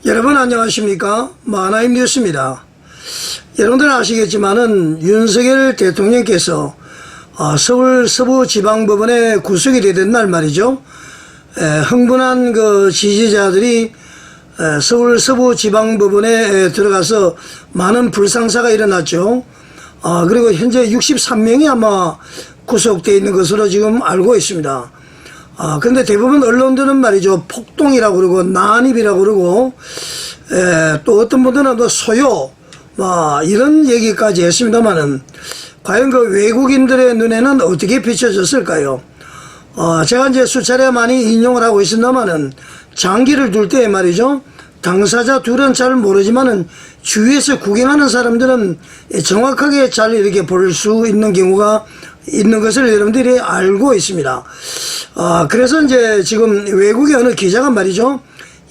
여러분 안녕하십니까? 마나임 뉴스입니다. 여러분들 아시겠지만은 윤석열 대통령께서 서울 서부지방법원에 구속이 되던 날 말이죠. 흥분한 그 지지자들이 서울 서부지방법원에 들어가서 많은 불상사가 일어났죠. 그리고 현재 63명이 아마 구속되어 있는 것으로 지금 알고 있습니다. 근데 대부분 언론들은 말이죠. 폭동이라고 그러고 난입이라고 그러고 또 어떤 분들은 또 소요 이런 얘기까지 했습니다만은 과연 그 외국인들의 눈에는 어떻게 비춰졌을까요? 제가 이제 수차례 많이 인용을 하고 있습니다만은 장기를 둘 때 말이죠. 당사자 둘은 잘 모르지만은 주위에서 구경하는 사람들은 정확하게 잘 이렇게 볼 수 있는 경우가 있는 것을 여러분들이 알고 있습니다. 그래서 이제 지금 외국의 어느 기자가 말이죠.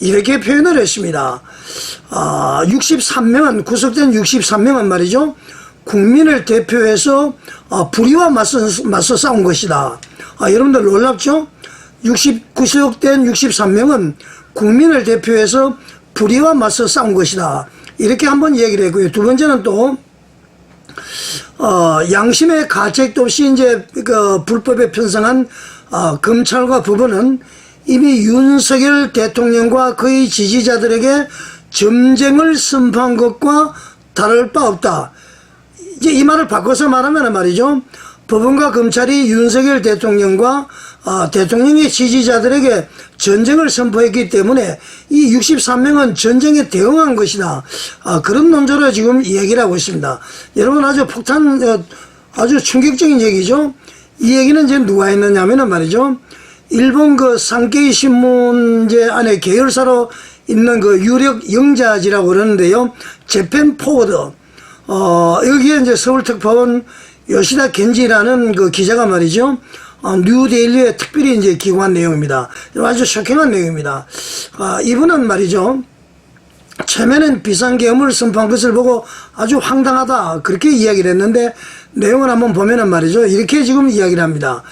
이렇게 표현을 했습니다. 63명은, 구속된 63명은 말이죠. 국민을 대표해서 불의와 맞서 싸운 것이다. 여러분들 놀랍죠? 구속된 63명은 국민을 대표해서 불의와 맞서 싸운 것이다. 이렇게 한번 얘기를 했고요. 두 번째는 또 양심의 가책도 없이 이제 그 불법에 편성한 검찰과 법원은 이미 윤석열 대통령과 그의 지지자들에게 점쟁을 선포한 것과 다를 바 없다. 이제 이 말을 바꿔서 말하면 말이죠. 법원과 검찰이 윤석열 대통령과 대통령의 지지자들에게 전쟁을 선포했기 때문에 이 63명은 전쟁에 대응한 것이다. 그런 논조로 지금 얘기를 하고 있습니다. 여러분 아주 충격적인 얘기죠. 이 얘기는 이제 누가 했느냐면은 말이죠. 일본 그 산케이 신문제 안에 계열사로 있는 그 유력 영자지라고 그러는데요. 재팬 포워드. 여기에 이제 서울특파원 요시다 겐지라는 그 기자가 말이죠. 뉴데일리에 특별히 이제 기고한 내용입니다. 아주 쇼킹한 내용입니다. 이분은 말이죠. 처음에는 비상계엄을 선포한 것을 보고 아주 황당하다. 그렇게 이야기를 했는데 내용을 한번 보면은 말이죠. 이렇게 지금 이야기를 합니다.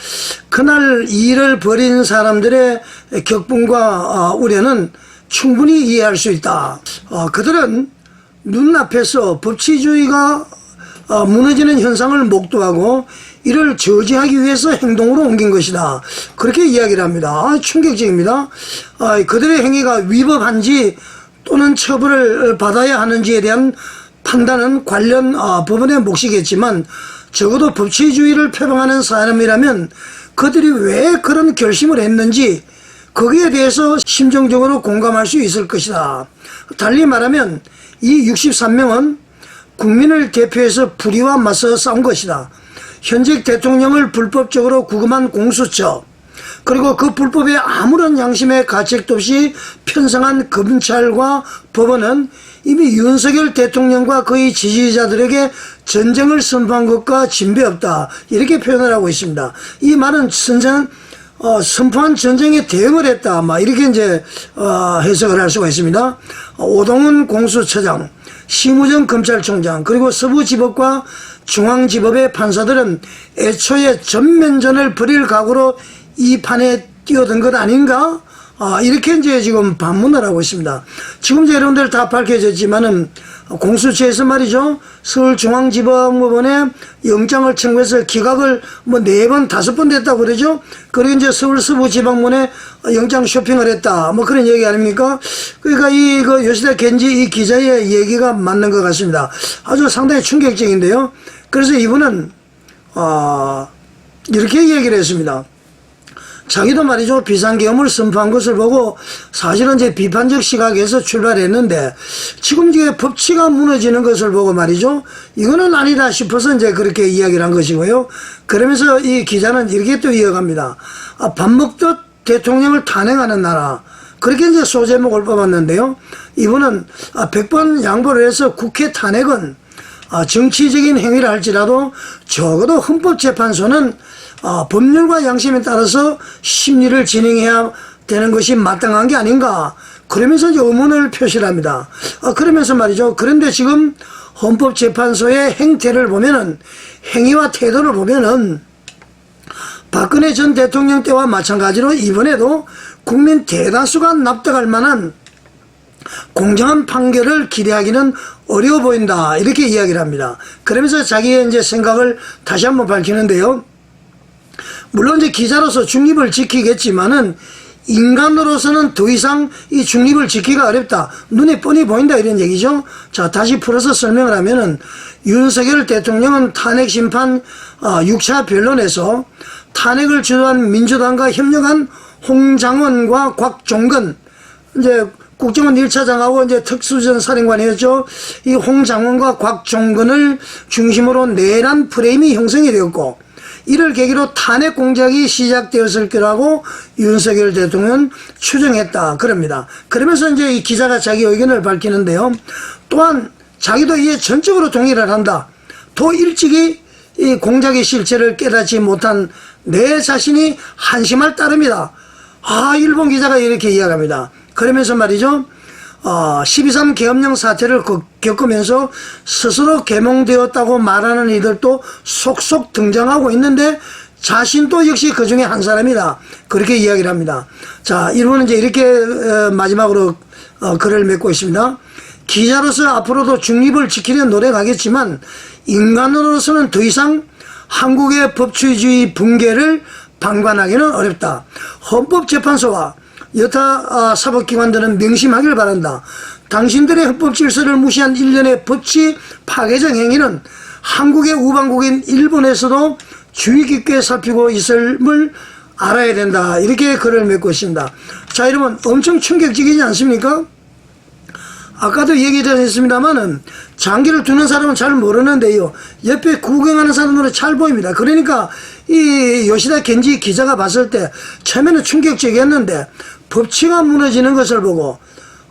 그날 일을 벌인 사람들의 격분과 우려는 충분히 이해할 수 있다. 그들은 눈앞에서 법치주의가 무너지는 현상을 목도하고 이를 저지하기 위해서 행동으로 옮긴 것이다. 그렇게 이야기를 합니다. 충격적입니다. 그들의 행위가 위법한지 또는 처벌을 받아야 하는지에 대한 판단은 관련 법원의 몫이겠지만 적어도 법치주의를 표방하는 사람이라면 그들이 왜 그런 결심을 했는지 거기에 대해서 심정적으로 공감할 수 있을 것이다. 달리 말하면 이 63명은 국민을 대표해서 불의와 맞서 싸운 것이다. 현직 대통령을 불법적으로 구금한 공수처, 그리고 그 불법에 아무런 양심의 가책도 없이 편성한 검찰과 법원은 이미 윤석열 대통령과 그의 지지자들에게 전쟁을 선포한 것과 진배 없다. 이렇게 표현을 하고 있습니다. 이 말은 선포한 전쟁에 대응을 했다. 이렇게 이제 해석을 할 수가 있습니다. 오동훈 공수처장, 심우정 검찰총장, 그리고 서부지법과 중앙지법의 판사들은 애초에 전면전을 벌일 각오로 이 판에 뛰어든 것 아닌가? 이렇게 이제 지금 반문을 하고 있습니다. 지금 이제 여러분들 다 밝혀졌지만은 공수처에서 말이죠. 서울중앙지법원에 영장을 청구해서 기각을 4번, 5번 됐다고 그러죠. 그리고 이제 서울 서부지방문에 영장 쇼핑을 했다. 그런 얘기 아닙니까? 그러니까 그 요시다 겐지 이 기자의 얘기가 맞는 것 같습니다. 아주 상당히 충격적인데요. 그래서 이분은, 이렇게 얘기를 했습니다. 자기도 말이죠. 비상계엄을 선포한 것을 보고 사실은 이제 비판적 시각에서 출발했는데 지금 이제 법치가 무너지는 것을 보고 말이죠. 이거는 아니다 싶어서 이제 그렇게 이야기를 한 것이고요. 그러면서 이 기자는 이렇게 또 이어갑니다. 밥 먹듯 대통령을 탄핵하는 나라. 그렇게 이제 소제목을 뽑았는데요. 이분은 100번 양보를 해서 국회 탄핵은 정치적인 행위를 할지라도 적어도 헌법재판소는 법률과 양심에 따라서 심리를 진행해야 되는 것이 마땅한 게 아닌가. 그러면서 이제 의문을 표시를 합니다. 그러면서 말이죠. 그런데 지금 헌법재판소의 행태를 보면은, 행위와 태도를 보면은 박근혜 전 대통령 때와 마찬가지로 이번에도 국민 대다수가 납득할 만한 공정한 판결을 기대하기는 어려워 보인다, 이렇게 이야기를 합니다. 그러면서 자기의 이제 생각을 다시 한번 밝히는데요. 물론 이제 기자로서 중립을 지키겠지만은 인간으로서는 더 이상 이 중립을 지키기가 어렵다, 눈에 뻔히 보인다, 이런 얘기죠. 자, 다시 풀어서 설명을 하면은 윤석열 대통령은 탄핵 심판 6차 변론에서 탄핵을 주도한 민주당과 협력한 홍장원과 곽종근, 이제 국정원 1차장하고 이제 특수전 사령관이었죠. 이 홍장원과 곽종근을 중심으로 내란 프레임이 형성이 되었고, 이를 계기로 탄핵 공작이 시작되었을 거라고 윤석열 대통령은 추정했다, 그럽니다. 그러면서 이제 이 기자가 자기 의견을 밝히는데요. 또한 자기도 이에 전적으로 동의를 한다. 더 일찍이 이 공작의 실체를 깨닫지 못한 내 자신이 한심할 따름이다. 일본 기자가 이렇게 이야기합니다. 그러면서 말이죠. 12.3 계엄령 사태를 겪으면서 스스로 계몽되었다고 말하는 이들도 속속 등장하고 있는데 자신도 역시 그 중에 한 사람이다, 그렇게 이야기를 합니다. 자, 이분은 이제 이렇게 마지막으로 글을 맺고 있습니다. 기자로서 앞으로도 중립을 지키려 노력하겠지만 인간으로서는 더 이상 한국의 법치주의 붕괴를 방관하기는 어렵다. 헌법재판소와 여타 사법기관들은 명심하길 바란다. 당신들의 헌법질서를 무시한 일련의 법치 파괴적 행위는 한국의 우방국인 일본에서도 주의 깊게 살피고 있음을 알아야 된다, 이렇게 글을 맺고 있습니다. 자, 여러분, 엄청 충격적이지 않습니까? 아까도 얘기했습니다만은 장기를 두는 사람은 잘 모르는데요, 옆에 구경하는 사람들은 잘 보입니다. 그러니까 이 요시다 겐지 기자가 봤을 때 처음에는 충격적이었는데 법치가 무너지는 것을 보고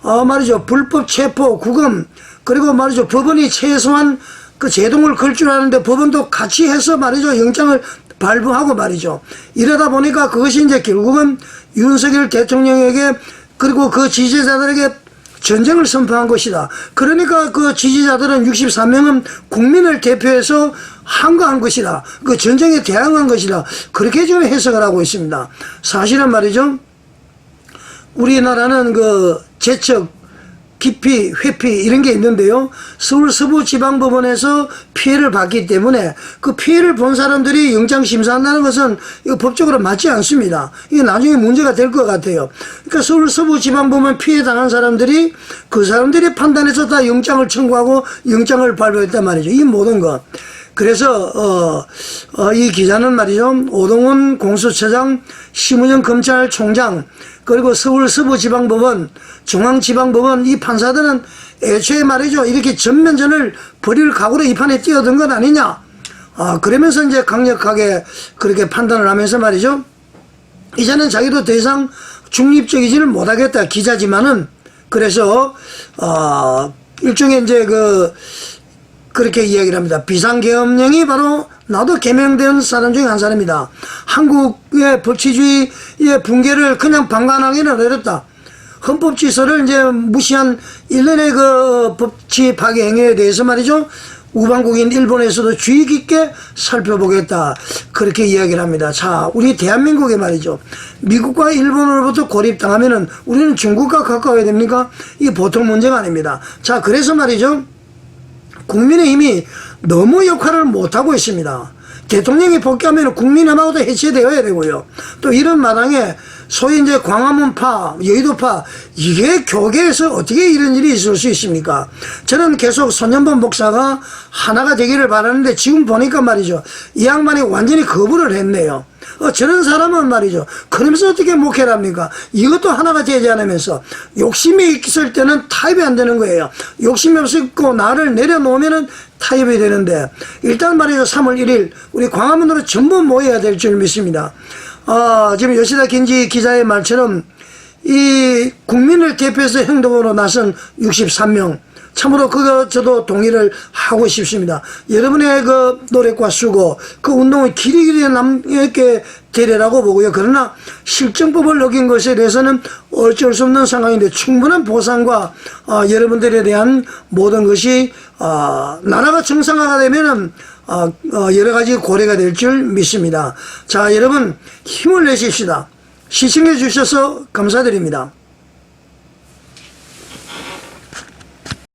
말이죠, 불법 체포, 구금, 그리고 말이죠, 법원이 최소한 그 제동을 걸 줄 아는데 법원도 같이 해서 말이죠, 영장을 발부하고 말이죠. 이러다 보니까 그것이 이제 결국은 윤석열 대통령에게 그리고 그 지지자들에게 전쟁을 선포한 것이다. 그러니까 그 지지자들은 63명은 국민을 대표해서 항거한 것이다, 그 전쟁에 대항한 것이다, 그렇게 지금 해석을 하고 있습니다. 사실은 말이죠, 우리나라는 그 제척, 기피, 회피 이런 게 있는데요. 서울 서부지방법원에서 피해를 받기 때문에 그 피해를 본 사람들이 영장 심사한다는 것은 이거 법적으로 맞지 않습니다. 이게 나중에 문제가 될 것 같아요. 그러니까 서울 서부지방법원 피해 당한 사람들이 그 사람들이 판단해서 다 영장을 청구하고 영장을 발부했단 말이죠, 이 모든 것. 그래서 이 기자는 말이죠, 오동훈 공수처장, 심은영 검찰총장, 그리고 서울 서부지방법원, 중앙지방법원 이 판사들은 애초에 말이죠, 이렇게 전면전을 벌일 각오로 이 판에 뛰어든 건 아니냐, 그러면서 이제 강력하게 그렇게 판단을 하면서 말이죠, 이제는 자기도 더 이상 중립적이지를 못하겠다, 기자지만은. 그래서 일종의 이제 그렇게 이야기를 합니다. 비상계엄령이 바로 나도 개명된 사람 중에 한 사람이다. 한국의 법치주의의 붕괴를 그냥 방관하기는 어렵다. 헌법질서를 이제 무시한 일련의 그 법치 파괴 행위에 대해서 말이죠, 우방국인 일본에서도 주의 깊게 살펴보겠다, 그렇게 이야기를 합니다. 자, 우리 대한민국에 말이죠, 미국과 일본으로부터 고립당하면은 우리는 중국과 가까워야 됩니까? 이게 보통 문제가 아닙니다. 자, 그래서 말이죠, 국민의힘이 너무 역할을 못하고 있습니다. 대통령이 복귀하면 국민의힘하고도 해체되어야 되고요. 또 이런 마당에 소위 이제 광화문파, 여의도파, 이게 교계에서 어떻게 이런 일이 있을 수 있습니까? 저는 계속 손현범 목사가 하나가 되기를 바라는데 지금 보니까 말이죠, 이 양반이 완전히 거부를 했네요. 저런 사람은 말이죠, 그러면서 어떻게 목회를 합니까? 이것도 하나가 되지 않으면서 욕심이 있을 때는 타협이 안 되는 거예요. 욕심이 없고 나를 내려놓으면은 타협이 되는데, 일단 말이죠, 3월 1일 우리 광화문으로 전부 모여야 될 줄 믿습니다. 지금 요시다 겐지 기자의 말처럼 이 국민을 대표해서 행동으로 나선 63명, 참으로 그거 저도 동의를 하고 싶습니다. 여러분의 그 노력과 수고, 그 운동은 길이길이 남게 되리라고 보고요. 그러나 실정법을 어긴 것에 대해서는 어쩔 수 없는 상황인데 충분한 보상과 여러분들에 대한 모든 것이 나라가 정상화가 되면은 여러 가지 고려가 될 줄 믿습니다. 자, 여러분 힘을 내십시다. 시청해 주셔서 감사드립니다.